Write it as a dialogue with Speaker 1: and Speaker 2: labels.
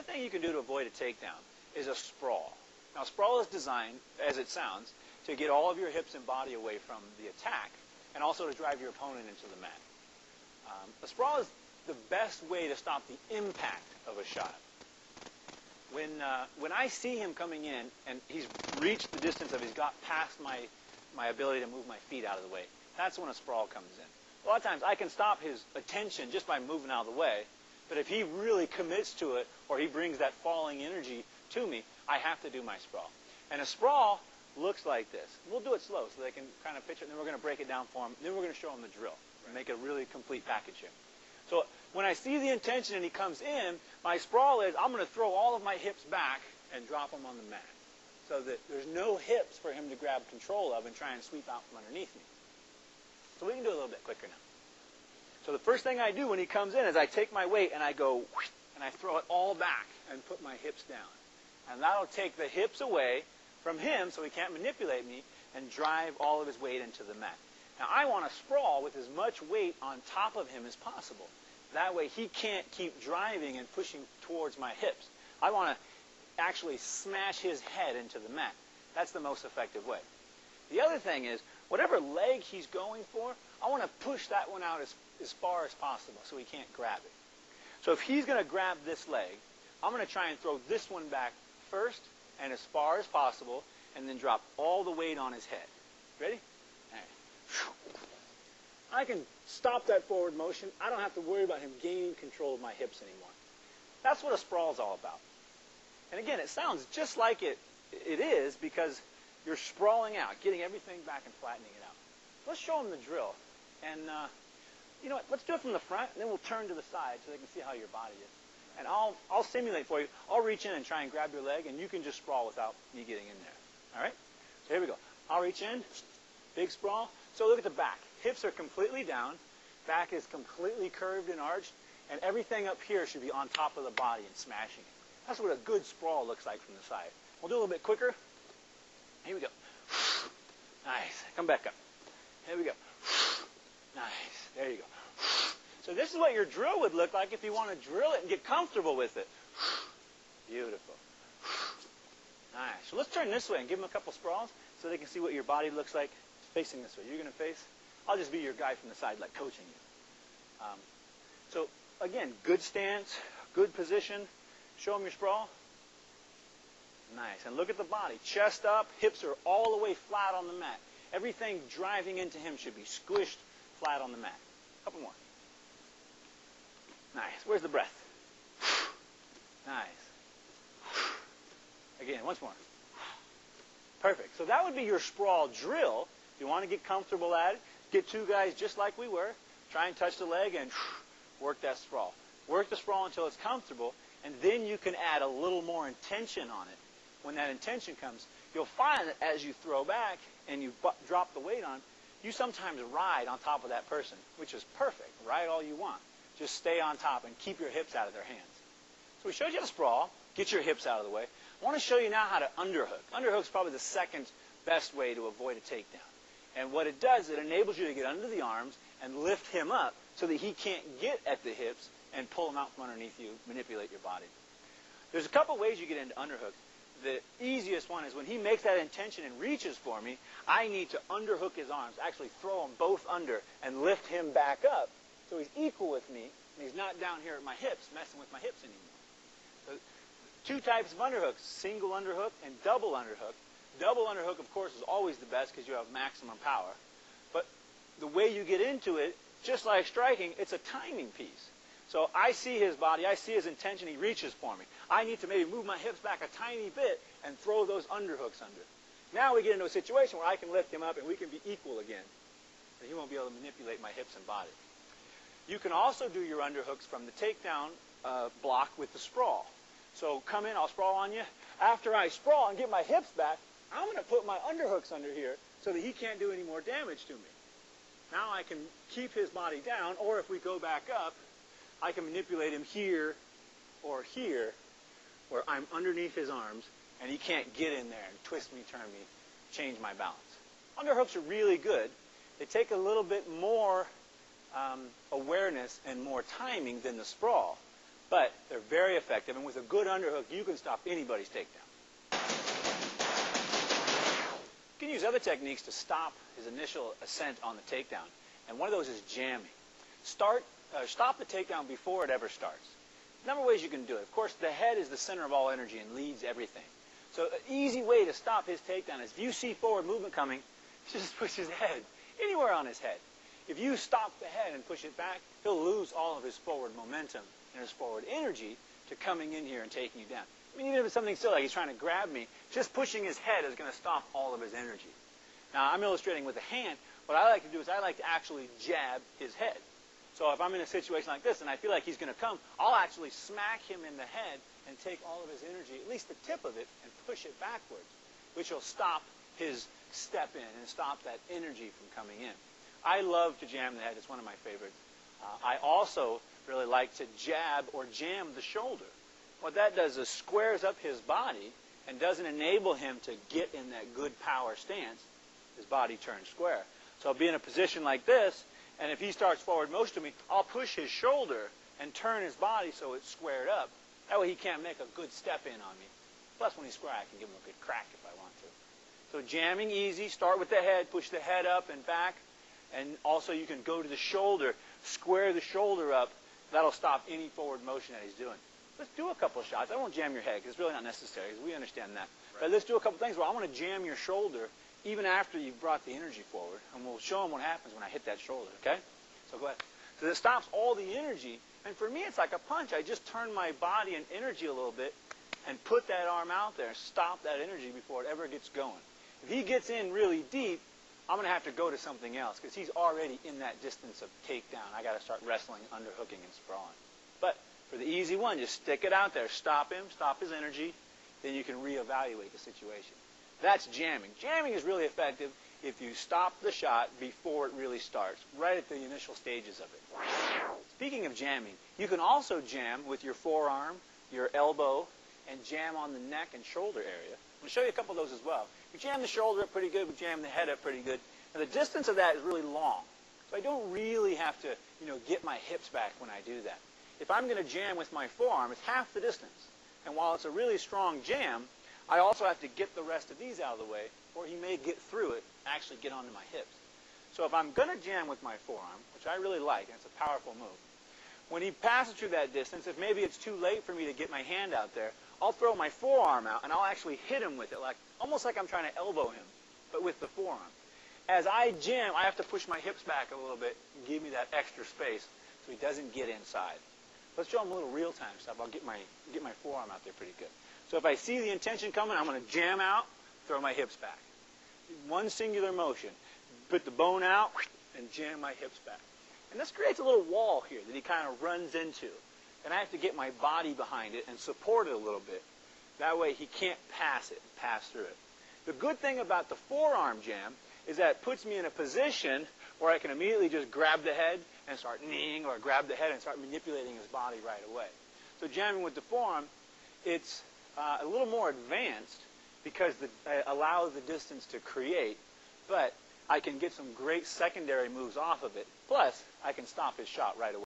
Speaker 1: thing you can do to avoid a takedown is a sprawl. Now, sprawl is designed, as it sounds, to get all of your hips and body away from the attack and also to drive your opponent into the mat. A sprawl is the best way to stop the impact of a shot. When I see him coming in and he's reached the distance of, he's got past my ability to move my feet out of the way, that's when a sprawl comes in. A lot of times I can stop his attention just by moving out of the way, but if he really commits to it or he brings that falling energy to me, I have to do my sprawl. And a sprawl looks like this. We'll do it slow so they can kind of picture it, and then we're going to break it down for them. Then we're going to show them the drill and make a really complete package here. So when I see the intention and he comes in, my sprawl is I'm going to throw all of my hips back and drop them on the mat so that there's no hips for him to grab control of and try and sweep out from underneath me. So we can do it a little bit quicker now. So the first thing I do when he comes in is I take my weight and I go and I throw it all back and put my hips down. And that'll take the hips away from him so he can't manipulate me and drive all of his weight into the mat. Now I want to sprawl with as much weight on top of him as possible. That way he can't keep driving and pushing towards my hips. I want to actually smash his head into the mat. That's the most effective way. The other thing is, whatever leg he's going for, I want to push that one out as far as possible so he can't grab it. So if he's going to grab this leg, I'm going to try and throw this one back first and as far as possible, and then drop all the weight on his head. Ready? All right. I can stop that forward motion. I don't have to worry about him gaining control of my hips anymore. That's what a sprawl is all about. And again, it sounds just like it is because you're sprawling out, getting everything back and flattening it out. Let's show them the drill. And you know what? Let's do it from the front, and then we'll turn to the side so they can see how your body is. And I'll simulate for you. I'll reach in and try and grab your leg, and you can just sprawl without me getting in there. All right? So here we go. I'll reach in. Big sprawl. So look at the back. Hips are completely down. Back is completely curved and arched. And everything up here should be on top of the body and smashing it. That's what a good sprawl looks like from the side. We'll do a little bit quicker. Here we go. Nice. Come back up. Here we go. Nice. There you go. So this is what your drill would look like if you want to drill it and get comfortable with it. Beautiful. Nice. So let's turn this way and give them a couple sprawls so they can see what your body looks like facing this way. You're going to face. I'll just be your guy from the side, like coaching you. So again, good stance, good position. Show them your sprawl. Nice. And look at the body. Chest up, hips are all the way flat on the mat. Everything driving into him should be squished flat on the mat. A couple more. Nice. Where's the breath? Nice. Again, once more. Perfect. So that would be your sprawl drill. If you want to get comfortable at it, get two guys just like we were. Try and touch the leg and work that sprawl. Work the sprawl until it's comfortable, and then you can add a little more intention on it. When that intention comes, you'll find that as you throw back and you drop the weight on, you sometimes ride on top of that person, which is perfect. Ride all you want. Just stay on top and keep your hips out of their hands. So we showed you the sprawl. Get your hips out of the way. I want to show you now how to underhook. Underhook is probably the second best way to avoid a takedown. And what it does, it enables you to get under the arms and lift him up so that he can't get at the hips and pull him out from underneath you, manipulate your body. There's a couple ways you get into underhooks. The easiest one is when he makes that intention and reaches for me, I need to underhook his arms, actually throw them both under and lift him back up so he's equal with me and he's not down here at my hips, messing with my hips anymore. So, two types of underhooks, single underhook and double underhook. Double underhook, of course, is always the best because you have maximum power. But the way you get into it, just like striking, it's a timing piece. So I see his body, I see his intention, he reaches for me. I need to maybe move my hips back a tiny bit and throw those underhooks under. Now we get into a situation where I can lift him up and we can be equal again. And he won't be able to manipulate my hips and body. You can also do your underhooks from the takedown block with the sprawl. So come in, I'll sprawl on you. After I sprawl and get my hips back, I'm going to put my underhooks under here so that he can't do any more damage to me. Now I can keep his body down, or if we go back up, I can manipulate him here or here, where I'm underneath his arms, and he can't get in there and twist me, turn me, change my balance. Underhooks are really good. They take a little bit more awareness and more timing than the sprawl, But they're very effective, and with a good underhook, you can stop anybody's takedown. You can use other techniques to stop his initial ascent on the takedown, and one of those is jamming. Stop the takedown before it ever starts. A number of ways you can do it. Of course, the head is the center of all energy and leads everything. So an easy way to stop his takedown is if you see forward movement coming, just push his head anywhere on his head. If you stop the head and push it back, he'll lose all of his forward momentum and his forward energy to coming in here and taking you down. I mean, even if it's something silly like he's trying to grab me, just pushing his head is going to stop all of his energy. Now, I'm illustrating with a hand. What I like to do is I like to actually jab his head. So if I'm in a situation like this and I feel like he's going to come, I'll actually smack him in the head and take all of his energy, at least the tip of it, and push it backwards, which will stop his step in and stop that energy from coming in. I love to jam the head. It's one of my favorites. I also really like to jab or jam the shoulder. What that does is squares up his body and doesn't enable him to get in that good power stance. His body turns square. So I'll be in a position like this, and if he starts forward motion to me, I'll push his shoulder and turn his body so it's squared up. That way he can't make a good step in on me. Plus, when he's square, I can give him a good crack if I want to. So jamming easy. Start with the head. Push the head up and back. And also you can go to the shoulder, square the shoulder up. That'll stop any forward motion that he's doing. Let's do a couple of shots. I won't jam your head because it's really not necessary because we understand that. Right. But let's do a couple of things where I want to jam your shoulder even after you've brought the energy forward. And we'll show him what happens when I hit that shoulder, okay? So go ahead. So this stops all the energy. And for me, it's like a punch. I just turn my body and energy a little bit and put that arm out there and stop that energy before it ever gets going. If he gets in really deep, I'm going to have to go to something else because he's already in that distance of takedown. I got to start wrestling, underhooking, and sprawling. But for the easy one, just stick it out there. Stop him, stop his energy. Then you can reevaluate the situation. That's jamming. Jamming is really effective if you stop the shot before it really starts, right at the initial stages of it. Speaking of jamming, you can also jam with your forearm, your elbow, and jam on the neck and shoulder area. I'm going to show you a couple of those as well. We jam the shoulder up pretty good. We jam the head up pretty good. And the distance of that is really long. So I don't really have to, get my hips back when I do that. If I'm going to jam with my forearm, it's half the distance. And while it's a really strong jam, I also have to get the rest of these out of the way, or he may get through it and actually get onto my hips. So if I'm going to jam with my forearm, which I really like, and it's a powerful move, when he passes through that distance, if maybe it's too late for me to get my hand out there, I'll throw my forearm out, and I'll actually hit him with it, almost like I'm trying to elbow him, but with the forearm. As I jam, I have to push my hips back a little bit and give me that extra space so he doesn't get inside. Let's show him a little real-time stuff. I'll get my forearm out there pretty good. So if I see the intention coming, I'm going to jam out, throw my hips back. One singular motion. Put the bone out and jam my hips back. And this creates a little wall here that he kind of runs into. And I have to get my body behind it and support it a little bit. That way he can't pass through it. The good thing about the forearm jam is that it puts me in a position where I can immediately just grab the head and start kneeing, or grab the head and start manipulating his body right away. So jamming with the forearm, it's a little more advanced because it allows the distance to create, but I can get some great secondary moves off of it. Plus, I can stop his shot right away.